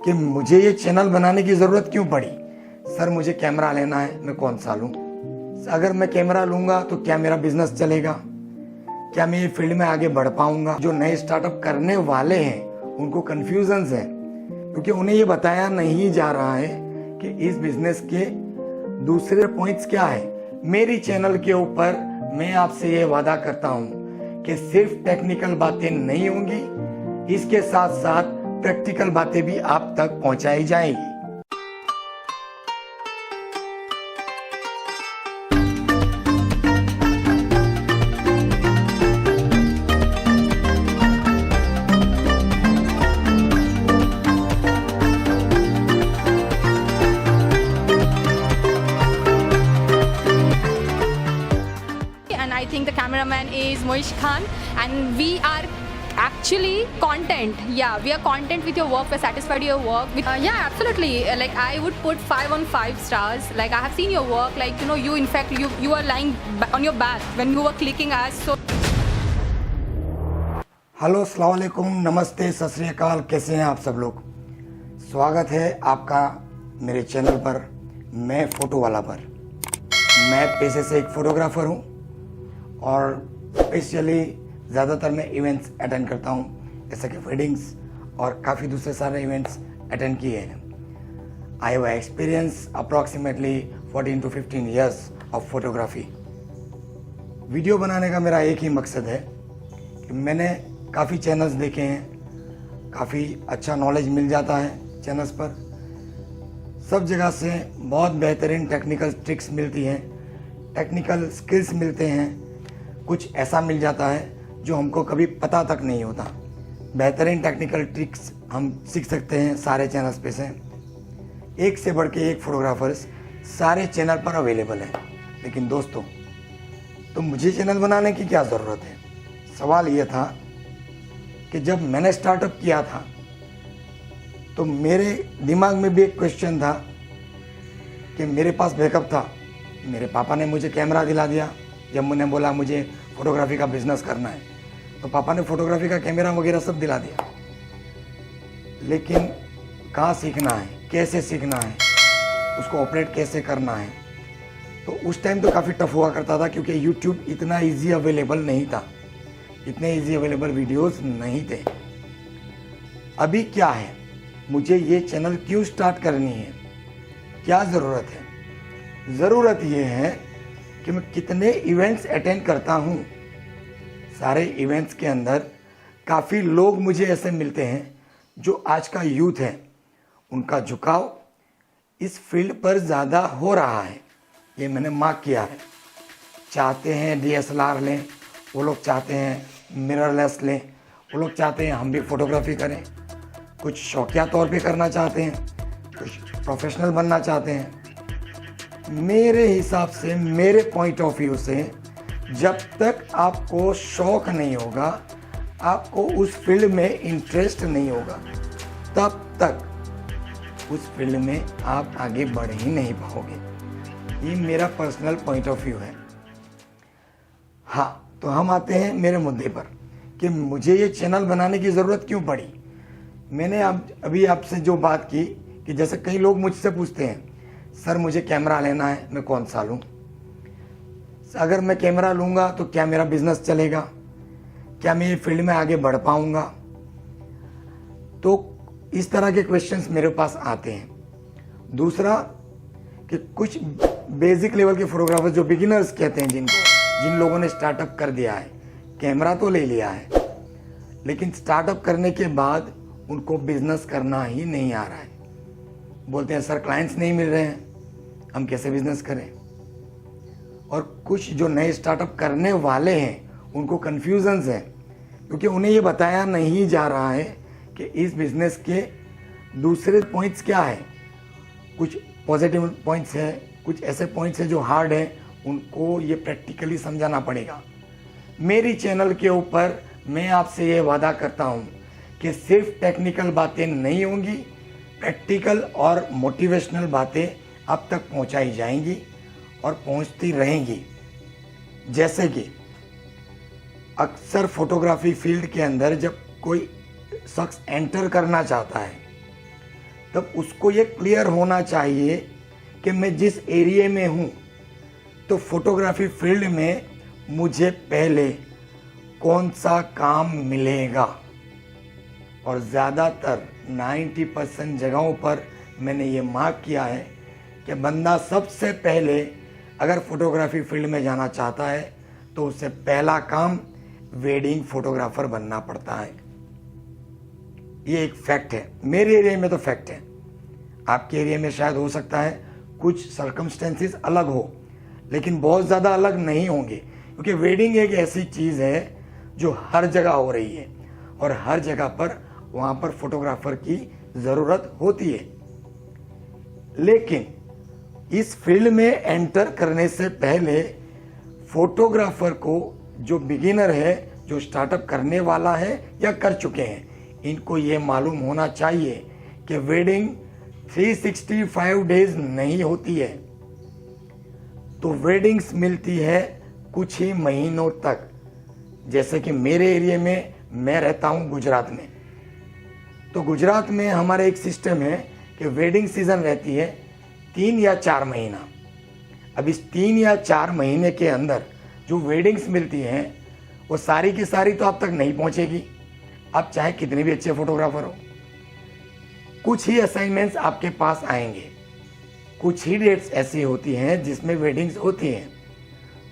कि मुझे ये चैनल बनाने की ज़रूरत क्यों पड़ी। सर मुझे कैमरा लेना है, मैं कौन सा लूँ? अगर मैं कैमरा लूँगा तो क्या मेरा बिजनेस चलेगा? क्या मैं ये फील्ड में आगे बढ़ पाऊँगा? जो नए स्टार्टअप करने वाले हैं उनको कन्फ्यूजन्स है, क्योंकि उन्हें ये बताया नहीं जा रहा है कि इस बिजनेस के दूसरे पॉइंट्स क्या है। मेरी चैनल के ऊपर मैं आपसे ये वादा करता हूँ कि सिर्फ टेक्निकल बातें नहीं होंगी, इसके साथ साथ प्रैक्टिकल बातें भी आप तक पहुंचाई जाएंगी। And I think the cameraman is Moish Khan, and we are actually content. Yeah, we are content with your work. We're satisfied with your work. Yeah, absolutely. Like I would put 5 on 5 stars. Like I have seen your work. Like you in fact you were lying on your back when you were clicking us. So hello, अस्सलाम वालेकुम, नमस्ते, सत श्री अकाल। कैसे हैं आप सब लोग? स्वागत है आपका मेरे चैनल पर, मैं फोटो वाला पर। मैं पेशे से एक फोटोग्राफर हूं और स्पेशली ज़्यादातर मैं इवेंट्स अटेंड करता हूं, जैसे कि वेडिंग्स और काफ़ी दूसरे सारे इवेंट्स अटेंड किए हैं। I have experience approximately 14 to 15 years of photography. Video बनाने का मेरा एक ही मकसद है कि मैंने काफ़ी चैनल्स देखे हैं, काफ़ी अच्छा नॉलेज मिल जाता है चैनल्स पर। सब जगह से बहुत बेहतरीन टेक्निकल ट्रिक्स मिलती हैं, टेक्निकल स्किल्स मिलते हैं, कुछ ऐसा मिल जाता है जो हमको कभी पता तक नहीं होता। बेहतरीन टेक्निकल ट्रिक्स हम सीख सकते हैं सारे चैनल्स पे से। एक से बढ़ के एक फोटोग्राफर्स सारे चैनल पर अवेलेबल हैं। लेकिन दोस्तों, तो मुझे चैनल बनाने की क्या ज़रूरत है? सवाल ये था कि जब मैंने स्टार्टअप किया था तो मेरे दिमाग में भी एक क्वेश्चन था कि मेरे पास बैकअप था। मेरे पापा ने मुझे कैमरा दिला दिया जब मैंने बोला मुझे फोटोग्राफी का बिजनेस करना है, तो पापा ने फोटोग्राफी का कैमरा वगैरह सब दिला दिया। लेकिन कहाँ सीखना है, कैसे सीखना है, उसको ऑपरेट कैसे करना है, तो उस टाइम तो काफ़ी टफ हुआ करता था, क्योंकि यूट्यूब इतना इजी अवेलेबल नहीं था, इतने इजी अवेलेबल वीडियोस नहीं थे। अभी क्या है, मुझे ये चैनल क्यों स्टार्ट करनी है, क्या ज़रूरत है? ज़रूरत ये है कि मैं कितने इवेंट्स अटेंड करता हूँ। सारे इवेंट्स के अंदर काफ़ी लोग मुझे ऐसे मिलते हैं जो आज का यूथ है, उनका झुकाव इस फील्ड पर ज़्यादा हो रहा है, ये मैंने मार्क किया है। चाहते हैं DSLR लें, वो लोग चाहते हैं मिररलेस लें, वो लोग चाहते हैं हम भी फोटोग्राफी करें, कुछ शौकिया तौर पे करना चाहते हैं, कुछ प्रोफेशनल बनना चाहते हैं। मेरे हिसाब से, मेरे पॉइंट ऑफ व्यू से, जब तक आपको शौक नहीं होगा, आपको उस फील्ड में इंटरेस्ट नहीं होगा, तब तक उस फील्ड में आप आगे बढ़ ही नहीं पाओगे। ये मेरा पर्सनल पॉइंट ऑफ व्यू है। हाँ, तो हम आते हैं मेरे मुद्दे पर कि मुझे ये चैनल बनाने की ज़रूरत क्यों पड़ी। मैंने अभी आपसे जो बात की कि जैसे कई लोग मुझसे पूछते हैं, सर मुझे कैमरा लेना है, मैं कौन सा लूँ? अगर मैं कैमरा लूँगा तो क्या मेरा बिजनेस चलेगा? क्या मैं ये फील्ड में आगे बढ़ पाऊँगा? तो इस तरह के क्वेश्चंस मेरे पास आते हैं। दूसरा कि कुछ बेसिक लेवल के फोटोग्राफर्स जो बिगिनर्स कहते हैं, जिन लोगों ने स्टार्टअप कर दिया है, कैमरा तो ले लिया है, लेकिन स्टार्टअप करने के बाद उनको बिजनेस करना ही नहीं आ रहा है। बोलते हैं सर क्लाइंट्स नहीं मिल रहे हैं, हम कैसे बिजनेस करें? और कुछ जो नए स्टार्टअप करने वाले हैं उनको कन्फ्यूजन्स है, क्योंकि उन्हें ये बताया नहीं जा रहा है कि इस बिजनेस के दूसरे पॉइंट्स क्या है। कुछ पॉजिटिव पॉइंट्स हैं, कुछ ऐसे पॉइंट्स हैं जो हार्ड हैं, उनको ये प्रैक्टिकली समझाना पड़ेगा। मेरी चैनल के ऊपर मैं आपसे ये वादा करता हूँ कि सिर्फ टेक्निकल बातें नहीं होंगी, प्रैक्टिकल और मोटिवेशनल बातें अब तक पहुंचाई जाएंगी और पहुंचती रहेंगी। जैसे कि अक्सर फोटोग्राफी फील्ड के अंदर जब कोई शख्स एंटर करना चाहता है तब उसको ये क्लियर होना चाहिए कि मैं जिस एरिया में हूँ तो फोटोग्राफी फील्ड में मुझे पहले कौन सा काम मिलेगा। और ज़्यादातर 90% जगहों पर मैंने ये मार्क किया है कि बंदा सबसे पहले अगर फोटोग्राफी फील्ड में जाना चाहता है तो उससे पहला काम वेडिंग फोटोग्राफर बनना पड़ता है। ये एक फैक्ट है, मेरे एरिया में तो फैक्ट है, आपके एरिया में शायद हो सकता है कुछ सर्कमस्टेंसेस अलग हो, लेकिन बहुत ज़्यादा अलग नहीं होंगे, क्योंकि वेडिंग एक ऐसी चीज़ है जो हर जगह हो रही है और हर जगह पर वहाँ पर फोटोग्राफर की ज़रूरत होती है। लेकिन इस फील्ड में एंटर करने से पहले फोटोग्राफर को, जो बिगिनर है, जो स्टार्टअप करने वाला है या कर चुके हैं, इनको ये मालूम होना चाहिए कि वेडिंग 365 डेज नहीं होती है। तो वेडिंग्स मिलती है कुछ ही महीनों तक। जैसे कि मेरे एरिया में, मैं रहता हूँ गुजरात में, तो गुजरात में हमारा एक सिस्टम है कि वेडिंग सीजन रहती है 3 या 4 महीना। अब इस 3 या 4 महीने के अंदर जो वेडिंग्स मिलती हैं वो सारी की सारी तो आप तक नहीं पहुंचेगी, आप चाहे कितने भी अच्छे फोटोग्राफर हो। कुछ ही असाइनमेंट्स आपके पास आएंगे, कुछ ही डेट्स ऐसी होती हैं जिसमें वेडिंग्स होती हैं,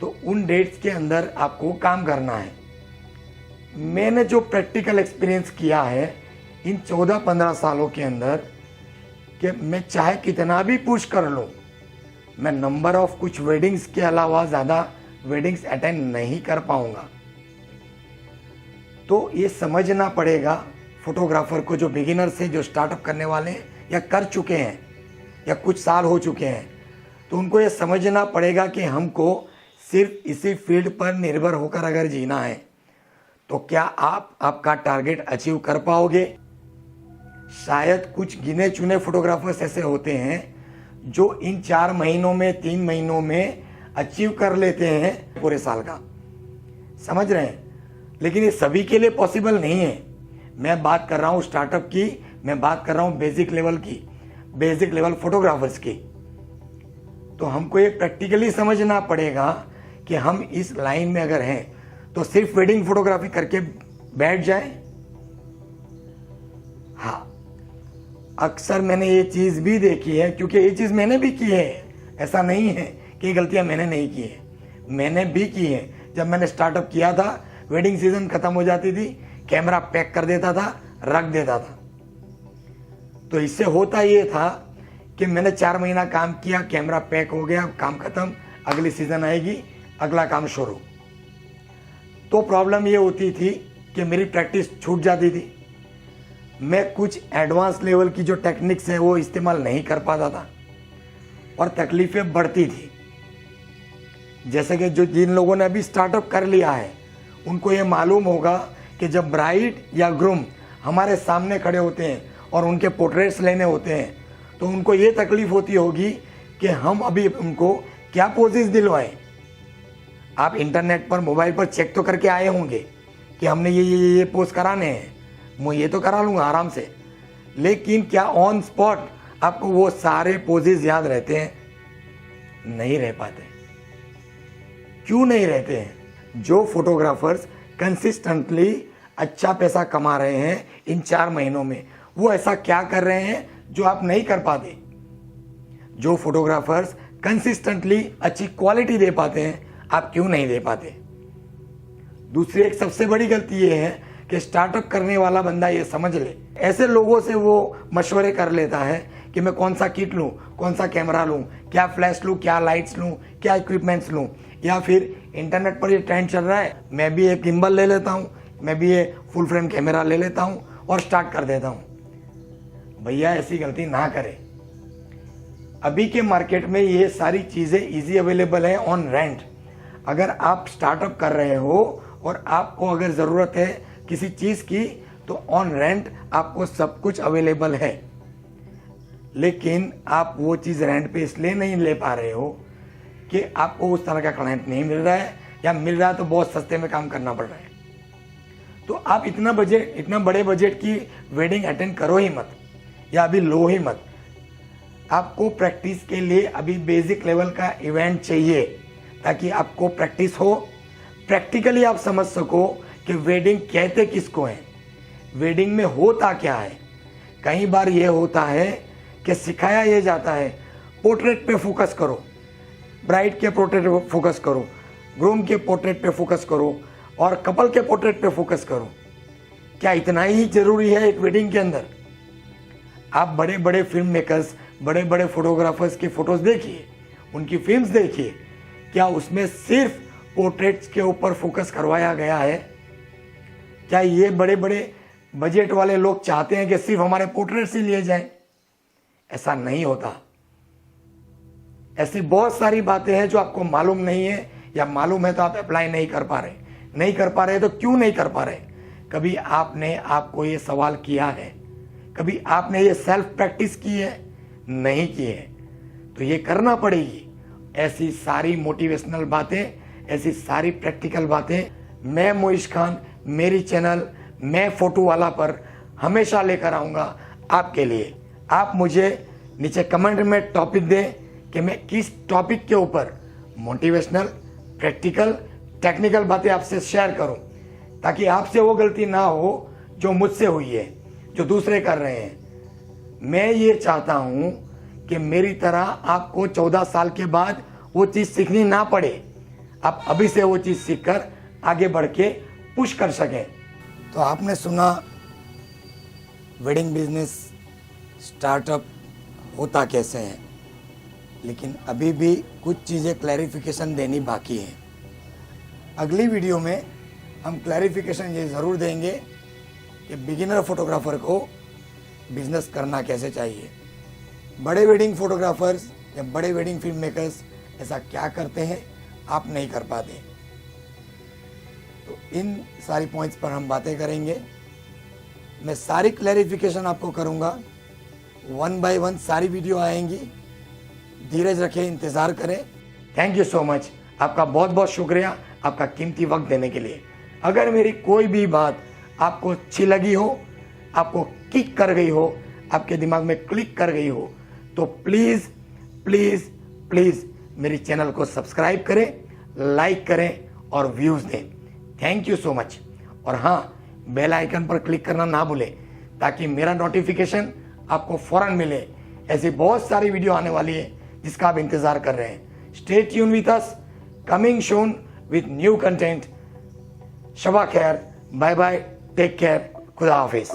तो उन डेट्स के अंदर आपको काम करना है। मैंने जो प्रैक्टिकल एक्सपीरियंस किया है इन 14-15 सालों के अंदर, कि मैं चाहे कितना भी पुश कर लूँ, मैं नंबर ऑफ कुछ वेडिंग्स के अलावा ज़्यादा वेडिंग्स अटेंड नहीं कर पाऊँगा। तो ये समझना पड़ेगा फोटोग्राफर को, जो बिगिनर से, जो स्टार्टअप करने वाले हैं या कर चुके हैं या कुछ साल हो चुके हैं, तो उनको ये समझना पड़ेगा कि हमको सिर्फ इसी फील्ड पर निर्भर होकर अगर जीना है तो क्या आप आपका टारगेट अचीव कर पाओगे। शायद कुछ गिने चुने फोटोग्राफर्स ऐसे होते हैं जो इन 4 महीनों में, 3 महीनों में अचीव कर लेते हैं पूरे साल का, समझ रहे हैं। लेकिन ये सभी के लिए पॉसिबल नहीं है। मैं बात कर रहा हूँ स्टार्टअप की, मैं बात कर रहा हूँ बेसिक लेवल की, बेसिक लेवल फोटोग्राफर्स की। तो हमको ये प्रैक्टिकली समझना पड़ेगा कि हम इस लाइन में अगर हैं तो सिर्फ वेडिंग फोटोग्राफी करके बैठ जाएं। हाँ, अक्सर मैंने ये चीज़ भी देखी है, क्योंकि ये चीज़ मैंने भी की है, ऐसा नहीं है कि गलतियां मैंने नहीं की है, मैंने भी की है। जब मैंने स्टार्टअप किया था, वेडिंग सीजन खत्म हो जाती थी, कैमरा पैक कर देता था, रख देता था। तो इससे होता ये था कि मैंने 4 महीना काम किया, कैमरा पैक हो गया, काम खत्म, अगली सीजन आएगी, अगला काम शुरू। तो प्रॉब्लम ये होती थी कि मेरी प्रैक्टिस छूट जाती थी, मैं कुछ एडवांस लेवल की जो टेक्निक्स है वो इस्तेमाल नहीं कर पाता था और तकलीफें बढ़ती थी। जैसे कि जिन लोगों ने अभी स्टार्टअप कर लिया है उनको ये मालूम होगा कि जब ब्राइड या ग्रूम हमारे सामने खड़े होते हैं और उनके पोर्ट्रेट्स लेने होते हैं तो उनको ये तकलीफ होती होगी कि हम अभी उनको क्या पोजेस दिलवाएं। आप इंटरनेट पर, मोबाइल पर चेक तो करके आए होंगे कि हमने ये पोज कराने हैं, मैं ये तो करा लूँगा आराम से, लेकिन क्या ऑन स्पॉट आपको वो सारे पोजेस याद रहते हैं? नहीं रह पाते। क्यों नहीं रहते हैं? जो फोटोग्राफर्स कंसिस्टेंटली अच्छा पैसा कमा रहे हैं इन 4 महीनों में, वो ऐसा क्या कर रहे हैं जो आप नहीं कर पाते? जो फोटोग्राफर्स कंसिस्टेंटली अच्छी क्वालिटी दे पाते हैं, आप क्यों नहीं दे पाते? दूसरी एक सबसे बड़ी गलती ये है कि स्टार्टअप करने वाला बंदा ये समझ ले, ऐसे लोगों से वो मशवरे कर लेता है कि मैं कौन सा किट लूँ, कौन सा कैमरा लूँ, क्या फ्लैश लूँ, क्या लाइट्स लूँ, क्या इक्विपमेंट्स लूँ, या फिर इंटरनेट पर ये ट्रेंड चल रहा है, मैं भी एक गिम्बल ले लेता हूँ, मैं भी ये फुल फ्रेम कैमरा ले लेता हूँ और स्टार्ट कर देता हूँ। भैया ऐसी गलती ना करें। अभी के मार्केट में ये सारी चीज़ें इजी अवेलेबल है ऑन रेंट। अगर आप स्टार्टअप कर रहे हो और आपको अगर ज़रूरत है किसी चीज़ की तो ऑन रेंट आपको सब कुछ अवेलेबल है, लेकिन आप वो चीज़ रेंट पे इसलिए नहीं ले पा रहे हो कि आपको उस तरह का क्लाइंट नहीं मिल रहा है, या मिल रहा है तो बहुत सस्ते में काम करना पड़ रहा है। तो आप इतना बड़े बजट की वेडिंग अटेंड करो ही मत। या अभी लो ही मत। आपको प्रैक्टिस के लिए अभी बेसिक लेवल का इवेंट चाहिए ताकि आपको प्रैक्टिस हो, प्रैक्टिकली आप समझ सको कि वेडिंग कहते किसको है, वेडिंग में होता क्या है। कई बार ये होता है कि सिखाया ये जाता है पोर्ट्रेट पे फोकस करो, ब्राइड के पोर्ट्रेट पे फोकस करो, ग्रूम के पोर्ट्रेट पे फोकस करो और कपल के पोर्ट्रेट पे फोकस करो। क्या इतना ही जरूरी है एक वेडिंग के अंदर? आप बड़े बड़े फिल्म मेकर्स, बड़े बड़े फोटोग्राफर्स की फोटोज देखिए, उनकी फिल्म्स देखिए, क्या उसमें सिर्फ पोर्ट्रेट्स के ऊपर फोकस करवाया गया है? क्या ये बड़े बड़े बजट वाले लोग चाहते हैं कि सिर्फ हमारे पोर्ट्रेट्स ही लिए जाएं? ऐसा नहीं होता। ऐसी बहुत सारी बातें हैं जो आपको मालूम नहीं है, या मालूम है तो आप अप्लाई नहीं कर पा रहे। नहीं कर पा रहे तो क्यों नहीं कर पा रहे? कभी आपने आपको ये सवाल किया है? कभी आपने ये सेल्फ प्रैक्टिस की है? नहीं की है तो ये करना पड़ेगी। ऐसी सारी मोटिवेशनल बातें, ऐसी सारी प्रैक्टिकल बातें मैं मोइश खान मेरी चैनल मैं फोटो वाला पर हमेशा लेकर आऊँगा आपके लिए। आप मुझे नीचे कमेंट में टॉपिक दें कि मैं किस टॉपिक के ऊपर मोटिवेशनल, प्रैक्टिकल, टेक्निकल बातें आपसे शेयर करूं, ताकि आपसे वो गलती ना हो जो मुझसे हुई है, जो दूसरे कर रहे हैं। मैं ये चाहता हूं कि मेरी तरह आपको 14 साल के बाद वो चीज़ सीखनी ना पड़े, आप अभी से वो चीज़ सीखकर आगे बढ़ के पुश कर सकें। तो आपने सुना वेडिंग बिजनेस स्टार्टअप होता कैसे है, लेकिन अभी भी कुछ चीज़ें क्लैरिफिकेशन देनी बाकी है। अगली वीडियो में हम क्लैरिफिकेशन ये ज़रूर देंगे कि बिगिनर फोटोग्राफर को बिजनेस करना कैसे चाहिए। बड़े वेडिंग फोटोग्राफर्स या बड़े वेडिंग फिल्म मेकर्स ऐसा क्या करते हैं आप नहीं कर पाते। तो इन सारी पॉइंट्स पर हम बातें करेंगे। मैं सारी क्लैरिफिकेशन आपको करूँगा, 1 बाय 1 सारी वीडियो आएंगी। धीरज रखें, इंतज़ार करें। Thank you so much. आपका बहुत बहुत शुक्रिया आपका कीमती वक्त देने के लिए। अगर मेरी कोई भी बात आपको अच्छी लगी हो, आपको किक कर गई हो, आपके दिमाग में क्लिक कर गई हो, तो प्लीज़ प्लीज़ प्लीज़ मेरी चैनल को सब्सक्राइब करें, लाइक करें और व्यूज़ दें। Thank you so much. और हाँ, बेल आइकन पर क्लिक करना ना भूलें ताकि मेरा नोटिफिकेशन आपको फ़ौरन मिले। ऐसी बहुत सारी वीडियो आने वाली है जिसका आप इंतज़ार कर रहे हैं। Stay tune with us, coming soon with new content. शबा खैर, बाय बाय, टेक केयर, खुदा हाफिज़।